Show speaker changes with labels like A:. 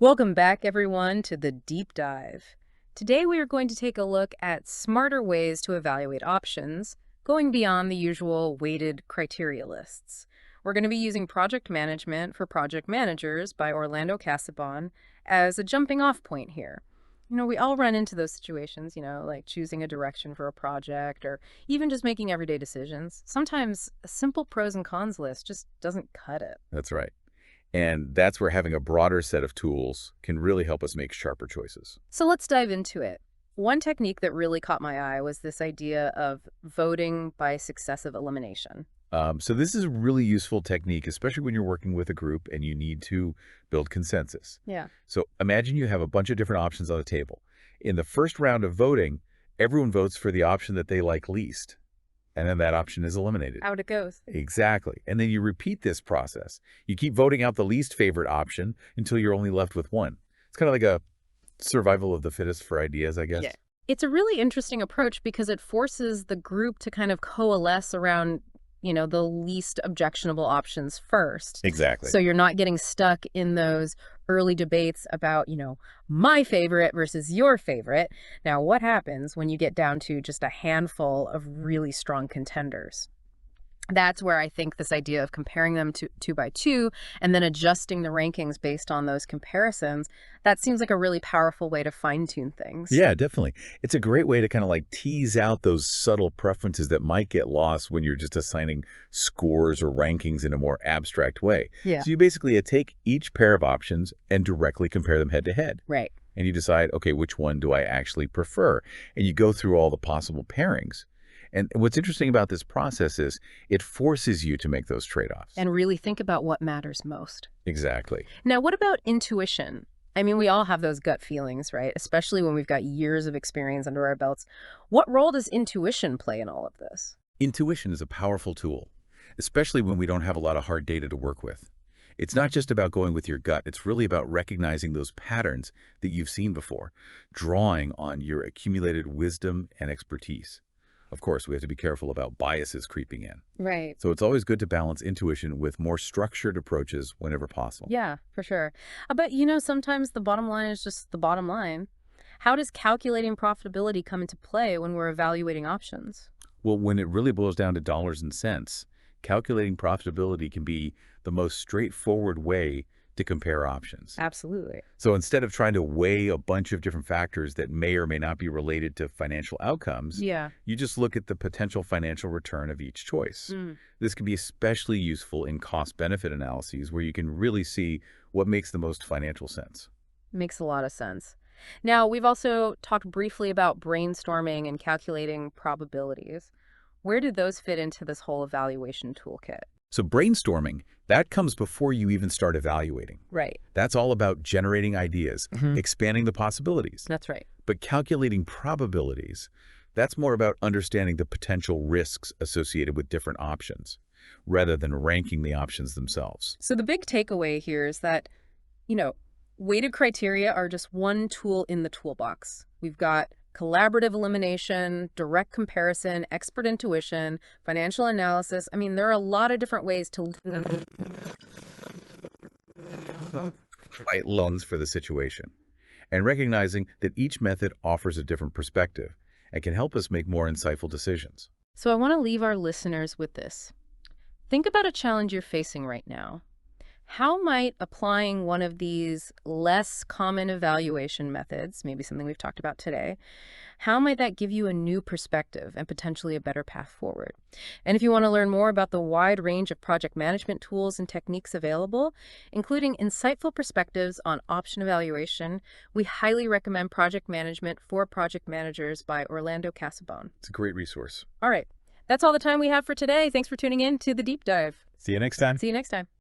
A: Welcome back, everyone, to the Deep Dive. Today, we are going to take a look at smarter ways to evaluate options, going beyond the usual weighted criteria lists. We're going to be using Project Management for Project Managers by Orlando Casabon as a jumping off point here. We all run into those situations, like choosing a direction for a project or even just making everyday decisions. Sometimes a simple pros and cons list just doesn't cut it.
B: That's right. And that's where having a broader set of tools can really help us make sharper choices.
A: So let's dive into it. One technique that really caught my eye was this idea of voting by successive elimination.
B: So this is a really useful technique, especially when you're working with a group and you need to build consensus.
A: Yeah.
B: So imagine you have a bunch of different options on the table. In the first round of voting, everyone votes for the option that they like least, and then that option is eliminated.
A: Out it goes.
B: Exactly. And then you repeat this process. You keep voting out the least favorite option until you're only left with one. It's kind of like a survival of the fittest for ideas, I guess.
A: Yeah. It's a really interesting approach because it forces the group to kind of coalesce around, the least objectionable options first.
B: Exactly.
A: So you're not getting stuck in those early debates about, my favorite versus your favorite. Now, what happens when you get down to just a handful of really strong contenders? That's where I think this idea of comparing them to two by two and then adjusting the rankings based on those comparisons, that seems like a really powerful way to fine tune things.
B: Yeah, definitely. It's a great way to kind of like tease out those subtle preferences that might get lost when you're just assigning scores or rankings in a more abstract way.
A: Yeah.
B: So you basically take each pair of options and directly compare them head to head.
A: Right.
B: And you decide, okay, which one do I actually prefer? And you go through all the possible pairings. And what's interesting about this process is it forces you to make those trade-offs.
A: And really think about what matters most.
B: Exactly.
A: Now, what about intuition? I mean, we all have those gut feelings, right? Especially when we've got years of experience under our belts. What role does intuition play in all of this?
B: Intuition is a powerful tool, especially when we don't have a lot of hard data to work with. It's not just about going with your gut. It's really about recognizing those patterns that you've seen before, drawing on your accumulated wisdom and expertise. Of course, we have to be careful about biases creeping in.
A: Right.
B: So it's always good to balance intuition with more structured approaches whenever possible.
A: Yeah, for sure. But, sometimes the bottom line is just the bottom line. How does calculating profitability come into play when we're evaluating options?
B: Well, when it really boils down to dollars and cents, calculating profitability can be the most straightforward way to compare options.
A: Absolutely.
B: So instead of trying to weigh a bunch of different factors that may or may not be related to financial outcomes,
A: Yeah.
B: you just look at the potential financial return of each choice. This can be especially useful in cost-benefit analyses where you can really see what makes the most financial sense.
A: Makes a lot of sense. Now, we've also talked briefly about brainstorming and calculating probabilities. Where do those fit into this whole evaluation toolkit?
B: So brainstorming, that comes before you even start evaluating.
A: Right.
B: That's all about generating ideas, expanding the possibilities.
A: That's right.
B: But calculating probabilities, that's more about understanding the potential risks associated with different options, rather than ranking the options themselves.
A: So the big takeaway here is that, weighted criteria are just one tool in the toolbox. We've got collaborative elimination, direct comparison, expert intuition, financial analysis. I mean, there are a lot of different ways to
B: Right lens for the situation, and recognizing that each method offers a different perspective and can help us make more insightful decisions.
A: So I want to leave our listeners with this. Think about a challenge you're facing right now. How might applying one of these less common evaluation methods, maybe something we've talked about today, how might that give you a new perspective and potentially a better path forward? And if you want to learn more about the wide range of project management tools and techniques available, including insightful perspectives on option evaluation, we highly recommend Project Management for Project Managers by Orlando Casabon.
B: It's a great resource.
A: All right. That's all the time we have for today. Thanks for tuning in to The Deep Dive.
B: See you next time.
A: See you next time.